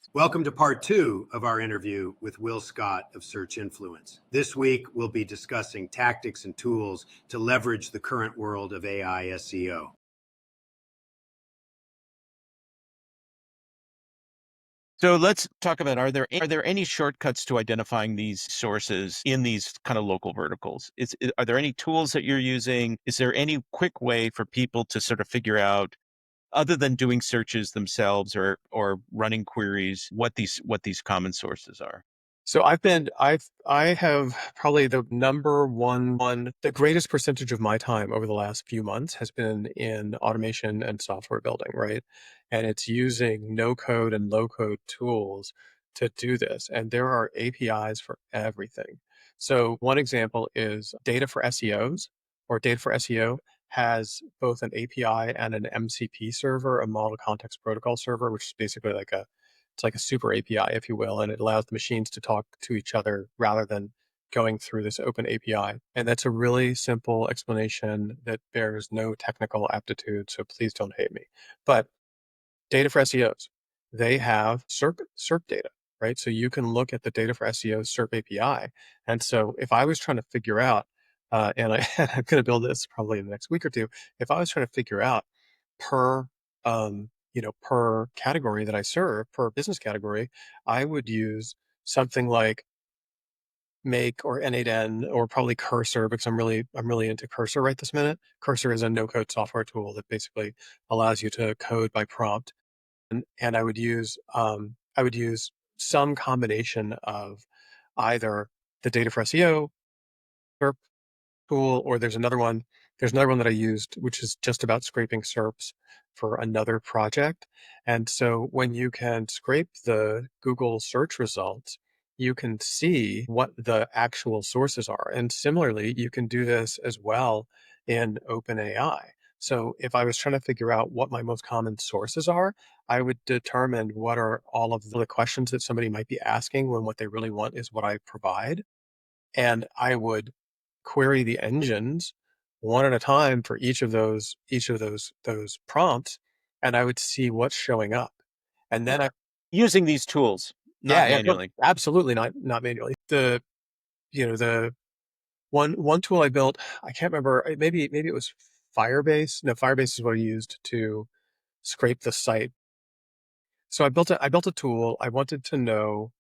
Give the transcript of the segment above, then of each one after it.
Welcome to part 2 of our interview with Will Scott of Search Influence. This week, we'll be discussing tactics and tools to leverage the current world of AI SEO. So let's talk about, are there any shortcuts to identifying these sources in these kind of local verticals? Are there any tools that you're using? Is there any quick way for people to sort of figure out, other than doing searches themselves or running queries, what these common sources are? So I have probably the greatest percentage of my time over the last few months has been in automation and software building, right? And it's using no code and low code tools to do this. And there are APIs for everything. So one example is data for SEOs or data for SEO has both an API and an MCP server, a model context protocol server, which is basically it's like a super API, if you will, and it allows the machines to talk to each other rather than going through this open API. And that's a really simple explanation that bears no technical aptitude, so please don't hate me. But data for SEOs, they have SERP data, right? So you can look at the data for SEO SERP API. And so if I was trying to figure out, I'm going to build this probably in the next week or two, if I was trying to figure out per per category that I serve, per business category, I would use something like Make or N8N or probably Cursor, because I'm really into Cursor right this minute. Cursor is a no-code software tool that basically allows you to code by prompt, and I would use some combination of either the data for SEO tool, or there's another one. There's another one that I used, which is just about scraping SERPs for another project. And so when you can scrape the Google search results, you can see what the actual sources are. And similarly, you can do this as well in OpenAI. So if I was trying to figure out what my most common sources are, I would determine what are all of the questions that somebody might be asking when what they really want is what I provide. And I would query the engines one at a time for each of those prompts, and I would see what's showing up. And then Using these tools, not no, manually. absolutely not manually. The one tool I built, I can't remember, maybe it was Firebase. No, Firebase is what I used to scrape the site. So I built a tool. I wanted to know,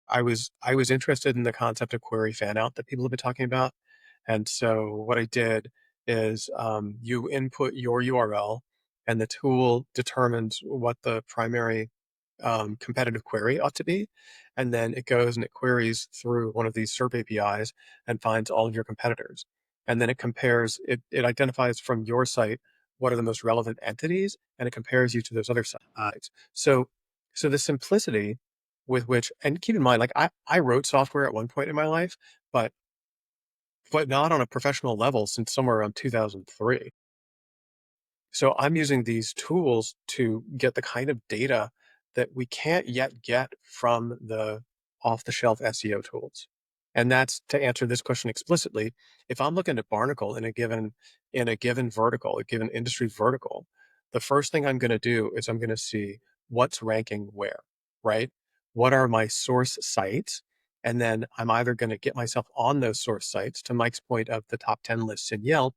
I was interested in the concept of query fan out that people have been talking about. And so what I did is, you input your URL, and the tool determines what the primary competitive query ought to be. And then it goes and it queries through one of these SERP APIs and finds all of your competitors. And then it identifies from your site what are the most relevant entities, and it compares you to those other sites. So the simplicity with which, and keep in mind, like I wrote software at one point in my life, but not on a professional level since somewhere around 2003. So I'm using these tools to get the kind of data that we can't yet get from the off-the-shelf SEO tools. And that's to answer this question explicitly. If I'm looking at Barnacle in a given vertical, a given industry vertical, the first thing I'm going to do is I'm going to see what's ranking where, right? What are my source sites? And then I'm either going to get myself on those source sites, to Mike's point of the top 10 lists in Yelp,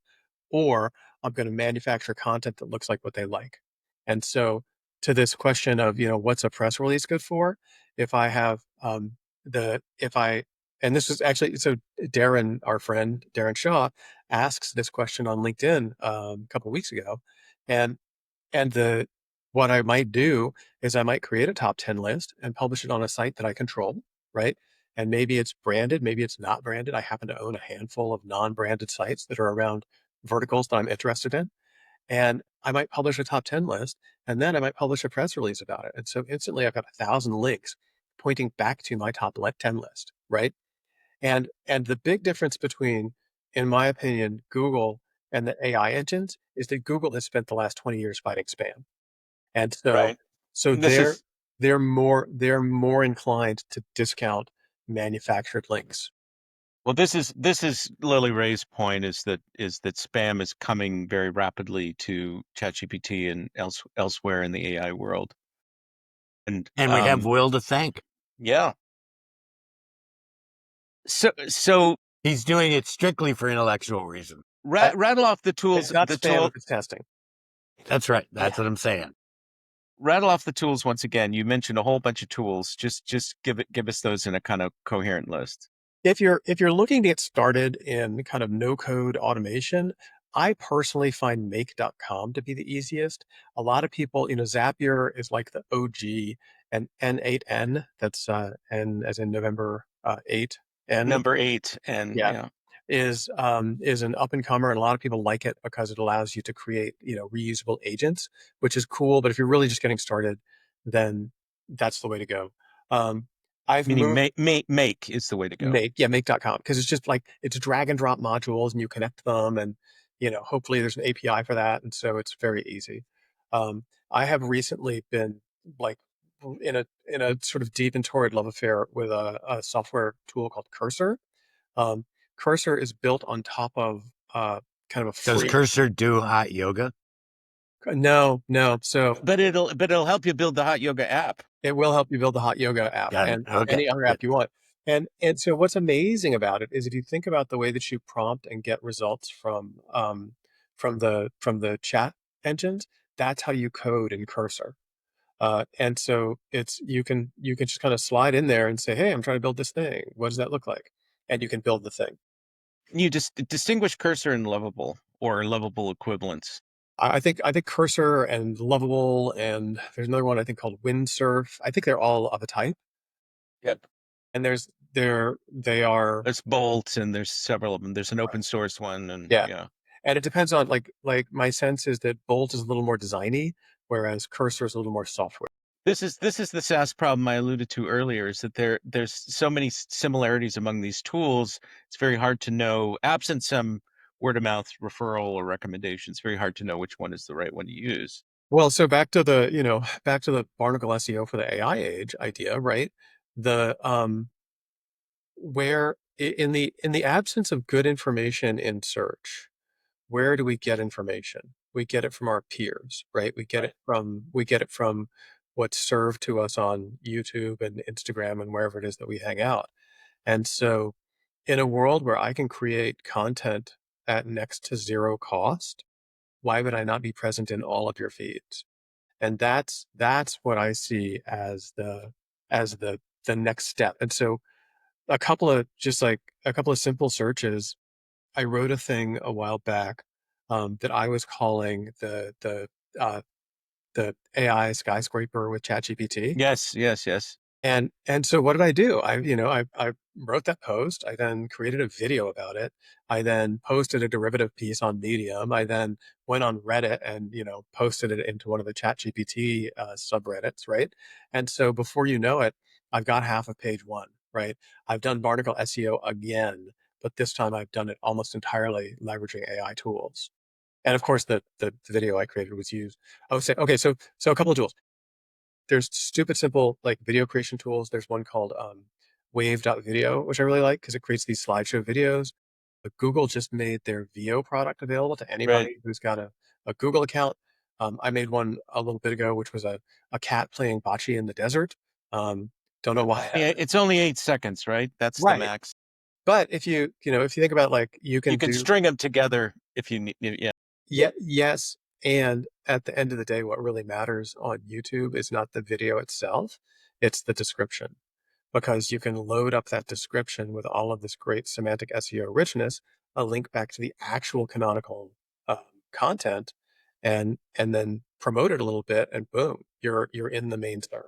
or I'm going to manufacture content that looks like what they like. And so, to this question of, what's a press release good for? If I have if I, and this is actually, so Darren, our friend, Darren Shaw, asks this question on LinkedIn a couple of weeks ago. And, what I might do is I might create a top 10 list and publish it on a site that I control, right? And maybe it's branded, maybe it's not branded. I happen to own a handful of non-branded sites that are around verticals that I'm interested in. And I might publish a top 10 list, and then I might publish a press release about it. And so instantly I've got 1,000 links pointing back to my top 10 list, right? And the big difference between, in my opinion, Google and the AI engines is that Google has spent the last 20 years fighting spam. And so Right. so This they're is they're more inclined to discount manufactured links. Well, this is Lily Ray's point, is that spam is coming very rapidly to ChatGPT and elsewhere in the AI world. And we have Will to thank. yeah. So He's doing it strictly for intellectual reason. rattle off the tools. It's not The spam tool. if it's testing. That's right. That's what I'm saying. Rattle off the tools once again. You mentioned a whole bunch of tools. Just give us those in a kind of coherent list. If you're looking to get started in kind of no code automation, I personally find make.com to be the easiest. A lot of people, Zapier is like the OG, and N8N, that's N as in November 8, N, Number 8, and yeah, yeah. is an up and comer, and a lot of people like it because it allows you to create, reusable agents, which is cool. But if you're really just getting started, then that's the way to go. I've Meaning moved make is the way to go. make.com, because it's just like it's drag and drop modules and you connect them, and hopefully there's an API for that, and so it's very easy. I have recently been like in a sort of deep and torrid love affair with a software tool called Cursor. um, Cursor is built on top of kind of a Does free. Cursor do hot yoga? No, so But it'll help you build the hot yoga app. it will help you build the hot yoga app Got it. and Okay. any other app you want. And so what's amazing about it is if you think about the way that you prompt and get results from the chat engines, that's how you code in Cursor. And so you can just kind of slide in there and say, hey, I'm trying to build this thing. What does that look like? And you can build the thing. You just distinguish Cursor and Lovable or Lovable equivalents. I think Cursor and Lovable, and there's another one I think called Windsurf. I think they're all of a type. Yep. And they are. There's Bolt, and there's several of them. There's an Right. open source one, and Yeah. yeah. And it depends on like my sense is that Bolt is a little more designy, whereas Cursor is a little more software. This is the SaaS problem I alluded to earlier, is that there's so many similarities among these tools. It's very hard to know, absent some word of mouth referral or recommendation, it's very hard to know which one is the right one to use. Well, so back to the Barnacle SEO for the AI age idea, right? The where in the absence of good information in search, where do we get information? We get it from our peers, right? We get it from what's served to us on YouTube and Instagram and wherever it is that we hang out. And so in a world where I can create content at next to zero cost, why would I not be present in all of your feeds? And that's what I see as the next step. And so a couple of simple searches. I wrote a thing a while back that I was calling the AI skyscraper with ChatGPT. Yes. And so what did I do? I wrote that post. I then created a video about it. I then posted a derivative piece on Medium. I then went on Reddit and posted it into one of the ChatGPT subreddits, right? And so before you know it, I've got half of page one, right? I've done Barnacle SEO again, but this time I've done it almost entirely leveraging AI tools. And of course, the video I created was used. I would say, okay, so a couple of tools. There's stupid simple like video creation tools. There's one called Wave.video, which I really like because it creates these slideshow videos. But Google just made their VO product available to anybody Right. who's got a Google account. I made one a little bit ago, which was a cat playing bocce in the desert. Don't know why. Yeah, it's only 8 seconds, right? That's the Right. max. But if you think about like you You can do string them together if you need. Yeah. yes. And at the end of the day, what really matters on YouTube is not the video itself, it's the description. Because you can load up that description with all of this great semantic SEO richness, a link back to the actual canonical content, and then promote it a little bit, and boom, you're in the main SERP.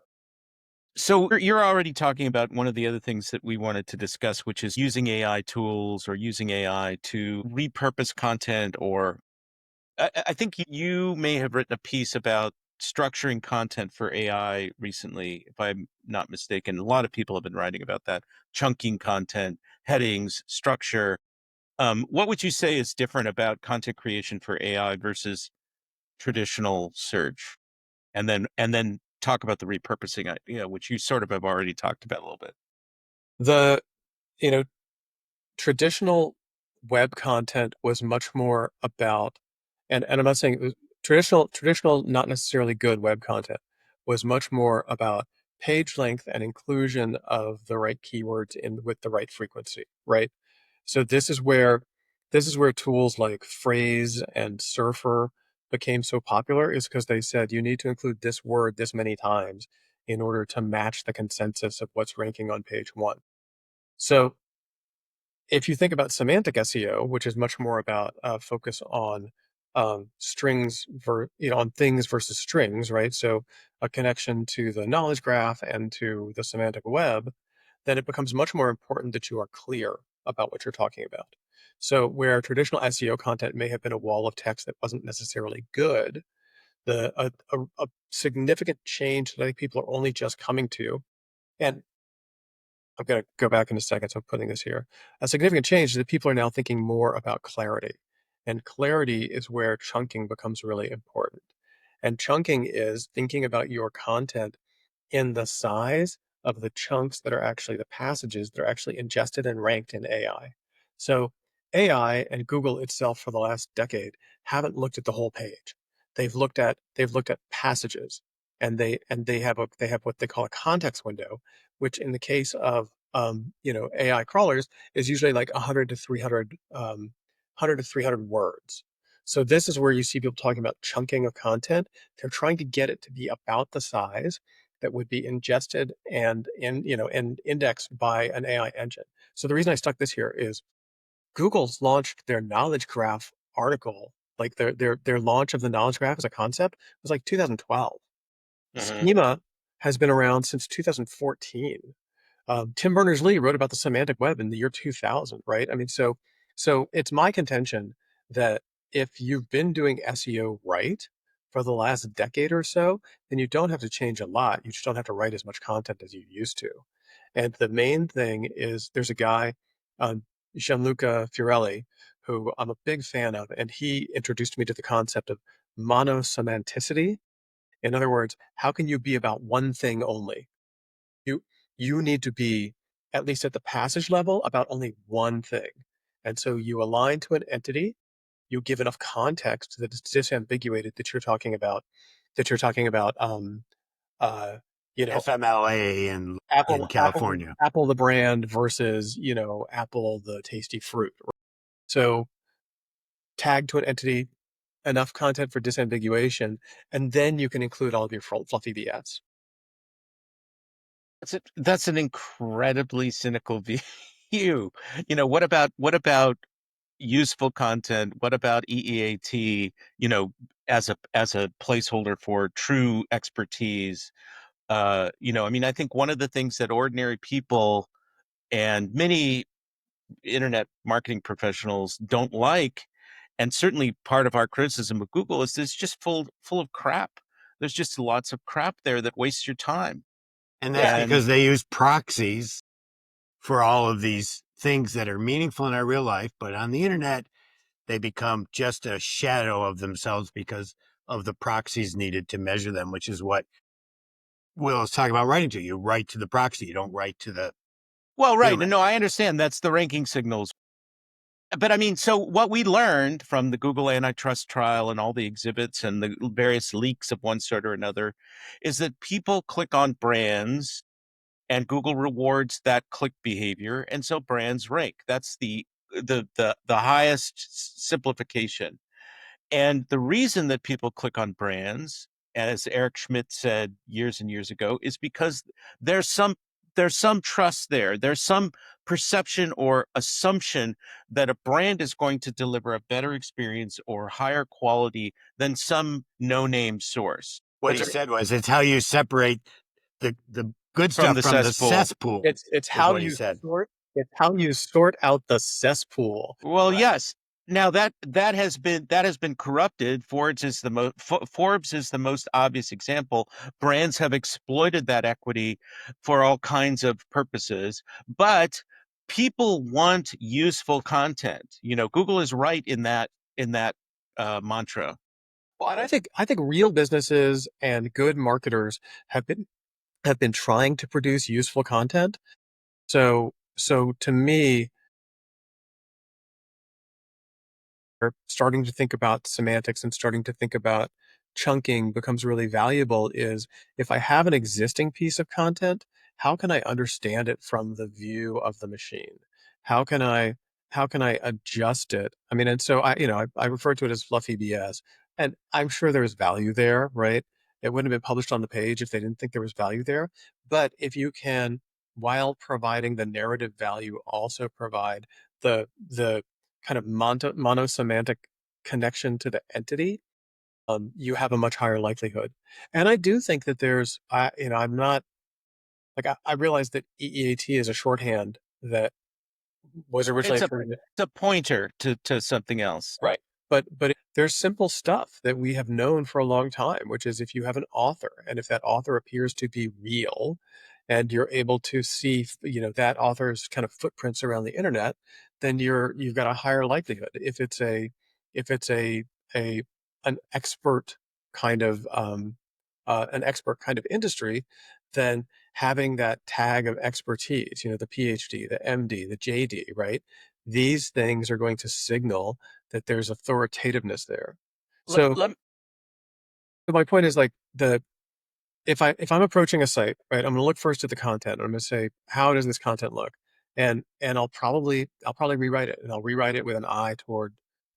So you're already talking about one of the other things that we wanted to discuss, which is using AI tools or using AI to repurpose content. Or I think you may have written a piece about structuring content for AI recently, if I'm not mistaken. A lot of people have been writing about that, chunking content, headings, structure. What would you say is different about content creation for AI versus traditional search? And then talk about the repurposing, which you sort of have already talked about a little bit. The you know traditional web content was much more about, and I'm not saying it was traditional, not necessarily good web content, was much more about page length and inclusion of the right keywords in with the right frequency, right? So this is where tools like Phrase and Surfer became so popular, is because they said you need to include this word this many times in order to match the consensus of what's ranking on page one. So if you think about semantic SEO, which is much more about focus on strings, on things versus strings, right? So a connection to the knowledge graph and to the semantic web, then it becomes much more important that you are clear about what you're talking about. So where traditional SEO content may have been a wall of text that wasn't necessarily good, a significant change that I think people are only just coming to, and I'm going to go back in a second, so I'm putting this here. A significant change is that people are now thinking more about clarity. And clarity is where chunking becomes really important. And chunking is thinking about your content in the size of the chunks that are actually the passages that are actually ingested and ranked in AI. So AI and Google itself for the last decade haven't looked at the whole page. They've looked at passages, and they have what they call a context window, which in the case of AI crawlers is usually like 100 to 300 100 to 300 words. So this is where you see people talking about chunking of content. They're trying to get it to be about the size that would be ingested and indexed by an AI engine. So the reason I stuck this here is Google's launched their knowledge graph article, like their launch of the knowledge graph as a concept was like 2012. Mhm. Schema has been around since 2014. Tim Berners-Lee wrote about the semantic web in the year 2000, right? I mean, so it's my contention that if you've been doing SEO right for the last decade or so, then you don't have to change a lot. You just don't have to write as much content as you used to. And the main thing is there's a guy, Gianluca Fiorelli, who I'm a big fan of, and he introduced me to the concept of monosemanticity. In other words, how can you be about one thing only? You you need to be, at least at the passage level, about only one thing. And so you align to an entity, you give enough context that it's disambiguated that you're talking about uh you know FMLA in California. Apple the brand versus, Apple the tasty fruit. So tag to an entity, enough content for disambiguation, and then you can include all of your fluffy BS. That's an incredibly cynical view. What about useful content? What about EEAT, as a placeholder for true expertise? I mean, I think one of the things that ordinary people and many internet marketing professionals don't like, and certainly part of our criticism of Google, is it's just full of crap. There's just lots of crap there that wastes your time. And that's Yeah. because they use proxies for all of these things that are meaningful in our real life. But on the internet, they become just a shadow of themselves because of the proxies needed to measure them, which is what Will is talking about writing to. You write to the proxy. You don't write to the Well, right. human. No, I understand that's the ranking signals. But I mean, so what we learned from the Google antitrust trial and all the exhibits and the various leaks of one sort or another is that people click on brands and Google rewards that click behavior. And so brands rank. That's the highest simplification. And the reason that people click on brands, as Eric Schmidt said years and years ago, is because there's some there's some trust there. There's some perception or assumption that a brand is going to deliver a better experience or higher quality than some no-name source What he said was, it's how you separate the good from stuff the from the cesspool. cesspool, It's is how what he you said. sort out the cesspool. Well, Right. yes. Now that has been corrupted. Forbes is the most obvious example. Brands have exploited that equity for all kinds of purposes, but people want useful content. Google is right in that mantra. Well, and I think real businesses and good marketers have been trying to produce useful content. So to me, we're starting to think about semantics and starting to think about chunking becomes really valuable is if I have an existing piece of content, how can I understand it from the view of the machine? How can I adjust it? I mean, and so I refer to it as fluffy BS, and I'm sure there's value there, right? It wouldn't have been published on the page if they didn't think there was value there. But if you can, while providing the narrative value, also provide the kind of monosemantic connection to the entity, you have a much higher likelihood. And I do think that I'm not like I realize that EEAT is a shorthand that was originally It's a pointer to something else. right. But there's simple stuff that we have known for a long time, which is if you have an author and if that author appears to be real and you're able to see, that author's kind of footprints around the internet, then you've got a higher likelihood. If it's a an expert kind of industry, then having that tag of expertise, the PhD, the MD, the JD, right? These things are going to signal that there's authoritativeness there. So my point is like if I'm approaching a site, right, I'm going to look first at the content. I'm going to say, how does this content look? And I'll probably rewrite it, and I'll rewrite it with an eye toward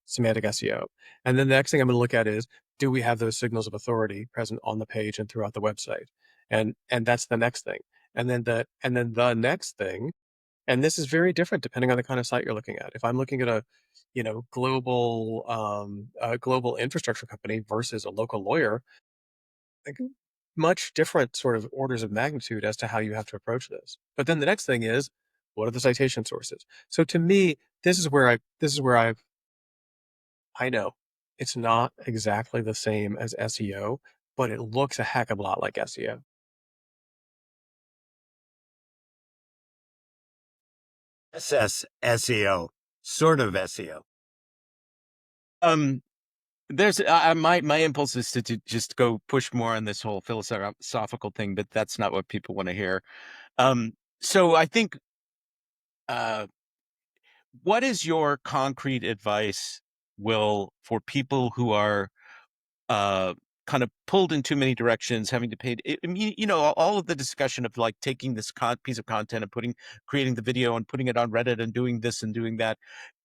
semantic SEO. And then the next thing I'm going to look at is, do we have those signals of authority present on the page and throughout the website? And that's the next thing. And then the next thing, and this is very different depending on the kind of site you're looking at. If I'm looking at a global infrastructure company versus a local lawyer, like much different sort of orders of magnitude as to how you have to approach this. But then the next thing is, what are the citation sources? So to me, this is where I know it's not exactly the same as SEO, but it looks a heck of a lot like SEO. SEO, sort of SEO. There's my impulse is to just go push more on this whole philosophical thing, but that's not what people want to hear. So I think, what is your concrete advice, Will, for people who are kind of pulled in too many directions, having to pay? I mean, all of the discussion of like taking this piece of content and creating the video and putting it on Reddit and doing this and doing that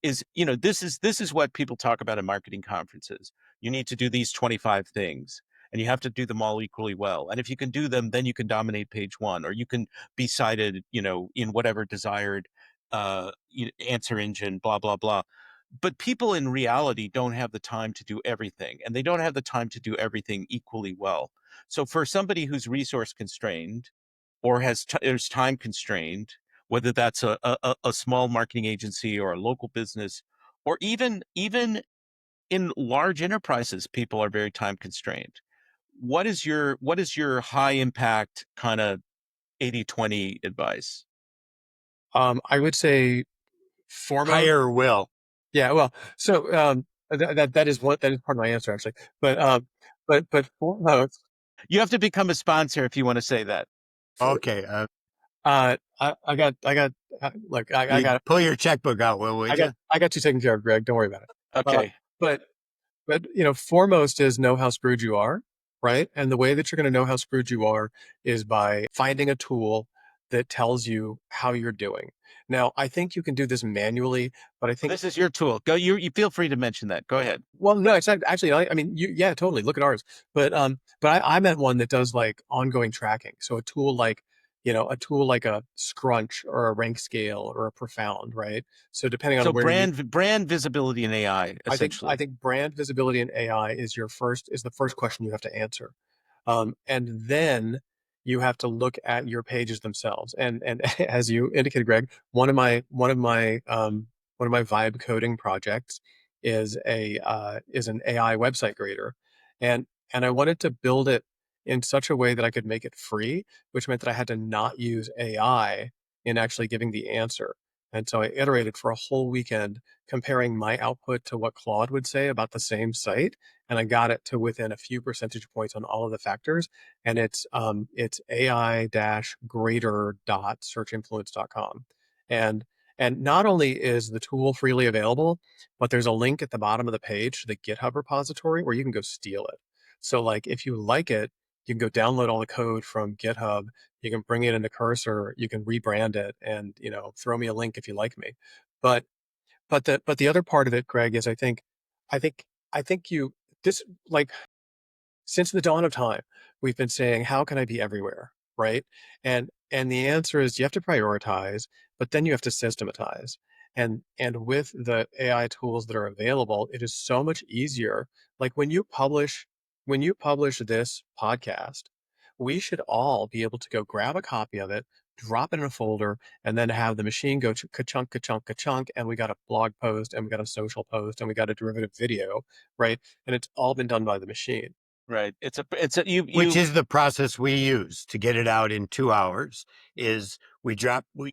is, this is what people talk about in marketing conferences. You need to do these 25 things, and you have to do them all equally well. And if you can do them, then you can dominate page one, or you can be cited, in whatever desired answer engine, blah, blah, blah. But people in reality don't have the time to do everything, and they don't have the time to do everything equally well. So for somebody who's resource constrained or is time constrained, whether that's a small marketing agency or a local business, or even in large enterprises, people are very time constrained. What is your high impact kind of 80/20 advice? I would say foremost. Hire Will. Yeah, well, so that is part of my answer actually. But foremost, You have to become a sponsor if you want to say that. Okay. I got look, I got pull your checkbook out, Will, would you? I got you taken care of, Greg. Don't worry about it. Okay. But foremost is know how screwed you are, right? And the way that you're going to know how screwed you are is by finding a tool that tells you how you're doing. Now, I think you can do this manually, but I think this is your tool. Go. You feel free to mention that. Go ahead. well, no, it's not actually. I mean, yeah, totally. Look at ours, but I meant one that does like ongoing tracking. So a tool like a Scrunch or a Rank Scale or a Profound, right? So depending on where brand visibility in AI, essentially. I think brand visibility in AI is the first question you have to answer, and then you have to look at your pages themselves. And as you indicated, Greg, one of my vibe coding projects is an AI website grader, and I wanted to build it in such a way that I could make it free, which meant that I had to not use AI in actually giving the answer. And so I iterated for a whole weekend comparing my output to what Claude would say about the same site, and I got it to within a few percentage points on all of the factors. And it's ai-grader.searchinfluence.com. And not only is the tool freely available, but there's a link at the bottom of the page to the GitHub repository where you can go steal it. So like if you like it, you can go download all the code from GitHub, you can bring it into Cursor, you can rebrand it, and throw me a link if you like me. But the other part of it, Greg, is I think I think you this like since the dawn of time, we've been saying, how can I be everywhere? Right. And the answer is you have to prioritize, but then you have to systematize. And with the AI tools that are available, it is so much easier. Like when you publish this podcast, we should all be able to go grab a copy of it, drop it in a folder, and then have the machine go ka-chunk, ka-chunk, ka-chunk, and we got a blog post, and we got a social post, and we got a derivative video, right? And it's all been done by the machine. Right. It's a Which is the process we use to get it out in 2 hours. Is we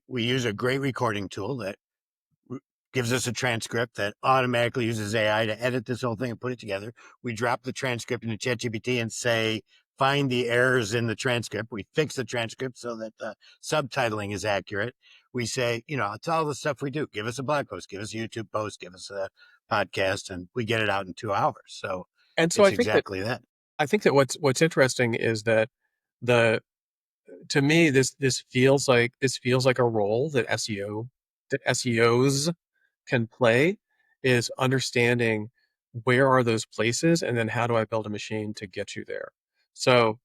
use a great recording tool that gives us a transcript that automatically uses AI to edit this whole thing and put it together. We drop the transcript into ChatGPT and say, find the errors in the transcript. We fix the transcript so that the subtitling is accurate. We say, it's all the stuff we do. Give us a blog post, give us a YouTube post, give us a podcast, and we get it out in 2 hours. So And so it's exactly that. I think that what's interesting is that the to me this feels like a role that SEOs can play, is understanding where are those places, and then how do I build a machine to get you there. So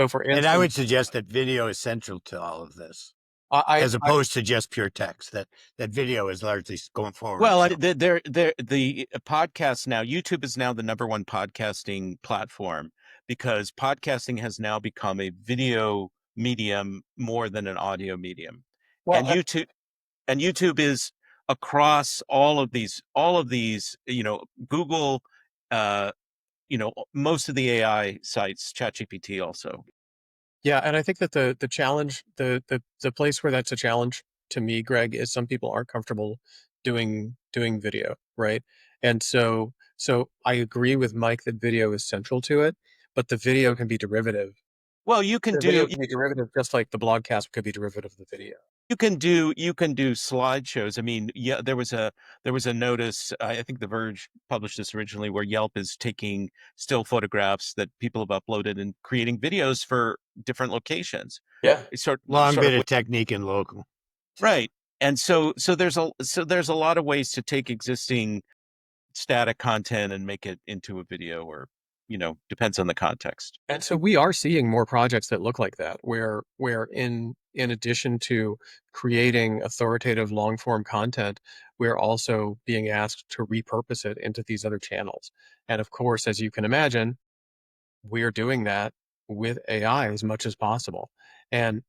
for And I instance, would suggest that video is central to all of this, I as opposed to just pure text. That video is largely going forward. Well, So. the podcast now, YouTube is now the #1 podcasting platform because podcasting has now become a video medium more than an audio medium. well And YouTube is across all of these, Google, uh, most of the AI sites, ChatGPT also. Yeah, and I think that the challenge, the place where that's a challenge to me, Greg, is some people aren't comfortable doing video, right? And so I agree with Mike that video is central to it, but the video can be derivative. Well, you can The video do can be derivative, just like the blogcast could be derivative of the video. you can do slideshows. I mean, yeah, there was a notice. I think The Verge published this originally, where Yelp is taking still photographs that people have uploaded and creating videos for different locations. Yeah. It's Long sort bit of of technique and local. right. And so there's a lot of ways to take existing static content and make it into a video, or depends on the context. And so we are seeing more projects that look like that, where in addition to creating authoritative long form content, we're also being asked to repurpose it into these other channels. And of course, as you can imagine, we're doing that with AI as much as possible. And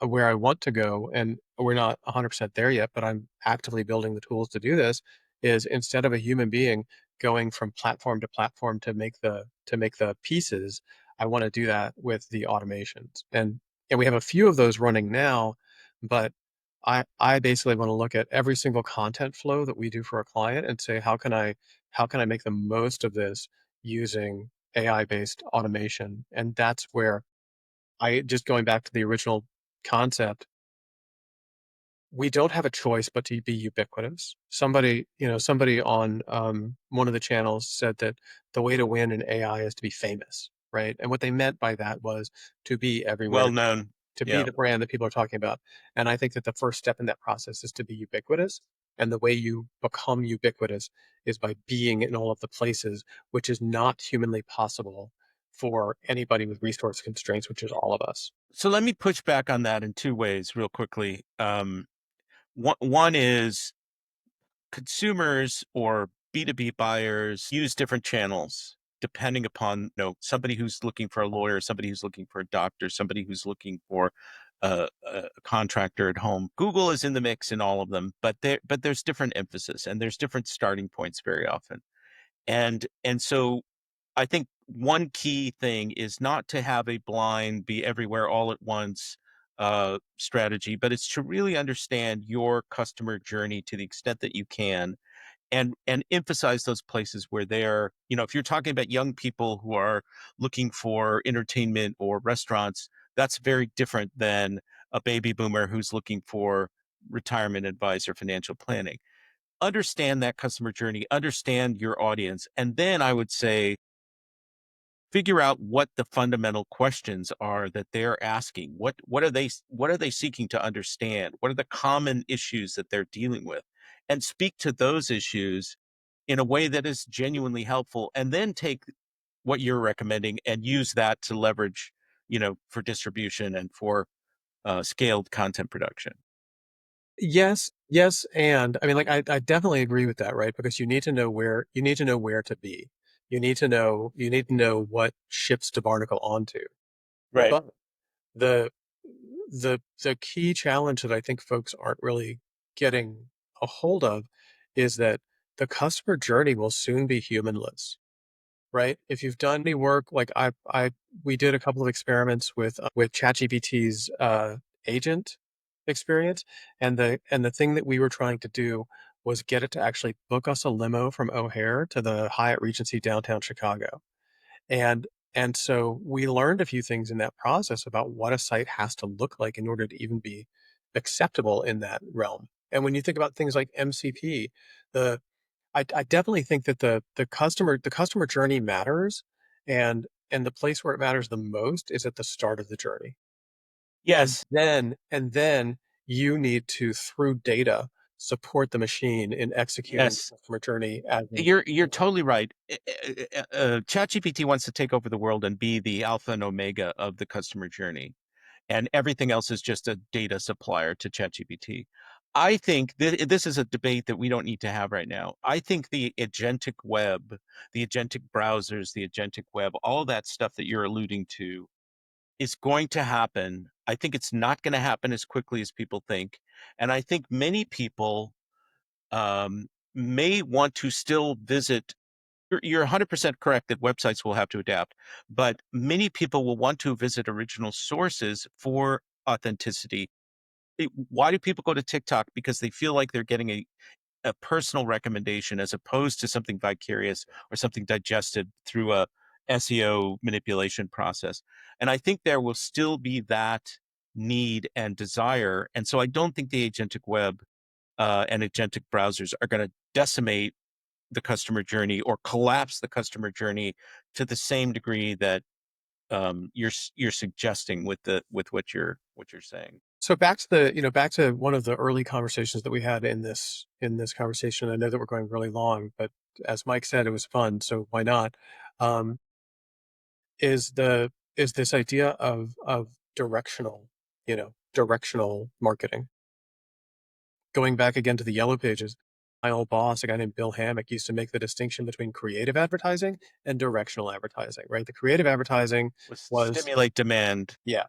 where I want to go, and we're not 100% there yet, but I'm actively building the tools to do this, is instead of a human being going from platform to platform to make the pieces, I want to do that with the automations. And we have a few of those running now, but I basically want to look at every single content flow that we do for a client and say, how can I make the most of this using AI-based automation? And that's where just going back to the original concept, we don't have a choice but to be ubiquitous. Somebody on one of the channels said that the way to win in AI is to be famous, right? And what they meant by that was to be everywhere, Well known. to be Yeah. the brand that people are talking about. And I think that the first step in that process is to be ubiquitous. And the way you become ubiquitous is by being in all of the places, which is not humanly possible for anybody with resource constraints, which is all of us. So let me push back on that in two ways real quickly. One is consumers or B2B buyers use different channels depending upon, somebody who's looking for a lawyer, somebody who's looking for a doctor, somebody who's looking for a contractor at home. Google is in the mix in all of them, but there's different emphasis and there's different starting points very often. And so I think one key thing is not to have a blind, be everywhere all at once strategy, but it's to really understand your customer journey to the extent that you can, and emphasize those places where they're, if you're talking about young people who are looking for entertainment or restaurants, that's very different than a baby boomer who's looking for retirement advice or financial planning. Understand that customer journey, understand your audience, and then I would say figure out what the fundamental questions are that they're asking. What are they seeking to understand? What are the common issues that they're dealing with? And speak to those issues in a way that is genuinely helpful, and then take what you're recommending and use that to leverage, for distribution and for scaled content production. Yes, yes, and I mean, like, I definitely agree with that, right? Because you need to know where to be. You need to know what ships to Barnacle onto. Right. But the the key challenge that I think folks aren't really getting a hold of is that the customer journey will soon be humanless, right? If you've done any work, like we did a couple of experiments with ChatGPT's agent experience, and the thing that we were trying to do was get it to actually book us a limo from O'Hare to the Hyatt Regency downtown Chicago. And and so we learned a few things in that process about what a site has to look like in order to even be acceptable in that realm. And when you think about things like MCP, the I definitely think that the customer journey matters, and the place where it matters the most is at the start of the journey. Yes. And then you need to, through data, support the machine in executing Yes. the customer journey as You're totally right. ChatGPT wants to take over the world and be the alpha and omega of the customer journey, and everything else is just a data supplier to ChatGPT. I think this is a debate that we don't need to have right now. I think the agentic web, the agentic browsers, the agentic web, all that stuff that you're alluding to is going to happen. I think it's not going to happen as quickly as people think. And I think many people may want to still visit. You're 100% correct that websites will have to adapt, but many people will want to visit original sources for authenticity. Why do people go to TikTok? Because they feel like they're getting a personal recommendation as opposed to something vicarious or something digested through a SEO manipulation process. And I think there will still be that need and desire. And so I don't think the agentic web and agentic browsers are going to decimate the customer journey or collapse the customer journey to the same degree that you're suggesting with what you're saying. So back to back to one of the early conversations that we had in this conversation. I know that we're going really long, but as Mike said, it was fun, so why not? Um, is this idea of directional, directional marketing. Going back again to the yellow pages, my old boss, a guy named Bill Hammock, used to make the distinction between creative advertising and directional advertising, right? The creative advertising Was was stimulate demand. yeah.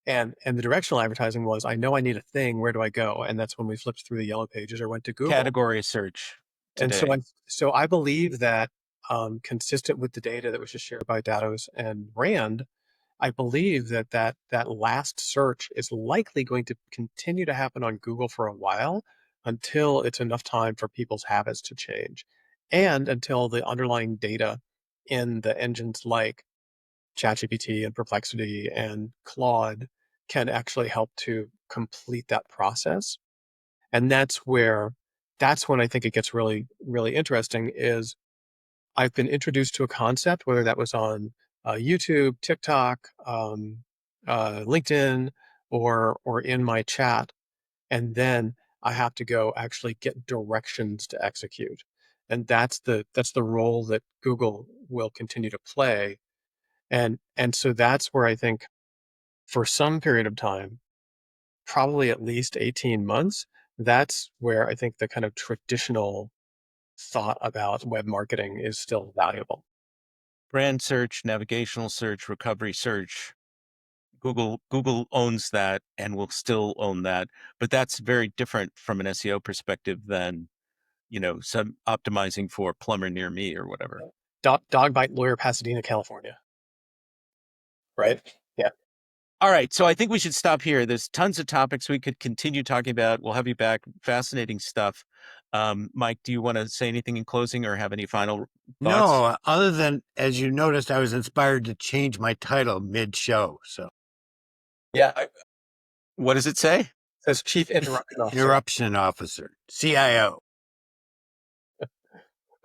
And the directional advertising was, I know I need a thing, where do I go? And that's when we flipped through the yellow pages or went to Google. Category search And today. so I believe that consistent with the data that was just shared by Datos and Rand, I believe that last search is likely going to continue to happen on Google for a while until it's enough time for people's habits to change, and until the underlying data in the engines like ChatGPT and Perplexity and Claude can actually help to complete that process. And that's when I think it gets really, really interesting is I've been introduced to a concept, whether that was on YouTube, TikTok, LinkedIn, or in my chat, and then I have to go actually get directions to execute, and that's the role that Google will continue to play, and so that's where I think for some period of time, probably at least 18 months, that's where I think the kind of traditional thought about web marketing is still valuable. Brand search, navigational search, recovery search. Google owns that and will still own that, but that's very different from an SEO perspective than, some optimizing for plumber near me or whatever. Dog bite lawyer, Pasadena, California. Right? Yeah. All right. So I think we should stop here. There's tons of topics we could continue talking about. We'll have you back. Fascinating stuff. Mike, do you want to say anything in closing or have any final thoughts? No, other than, as you noticed, I was inspired to change my title mid-show. So Yeah. What does it say? It says Chief Interruption Officer. interruption officer, CIO.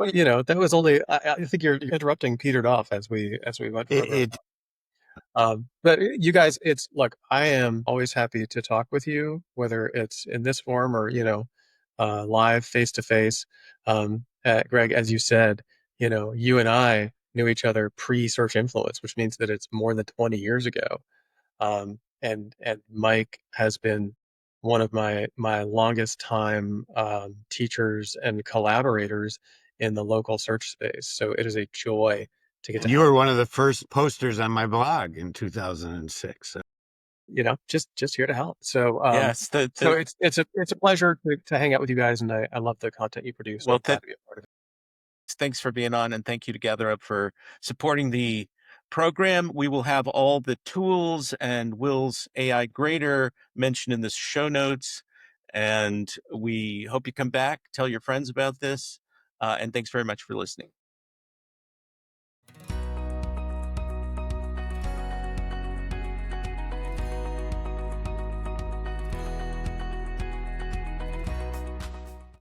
But that was only. I think you're interrupting petered off as we went further. It But you guys, look, I am always happy to talk with you, whether it's in this form or, live face to face. Greg, as you said, you and I knew each other pre-search influence, which means that it's more than 20 years ago. And Mike has been one of my longest time teachers and collaborators in the local search space. So it is a joy to get to you have were one of the first posters on my blog in 2006. So just here to help. So Yes, so it's a pleasure to hang out with you guys, and I love the content you produce. So well, I'm glad to be a part of it. thanks for being on, and thank you to GatherUp for supporting the program. We will have all the tools and Will's AI grader mentioned in the show notes, and we hope you come back, tell your friends about this, and thanks very much for listening.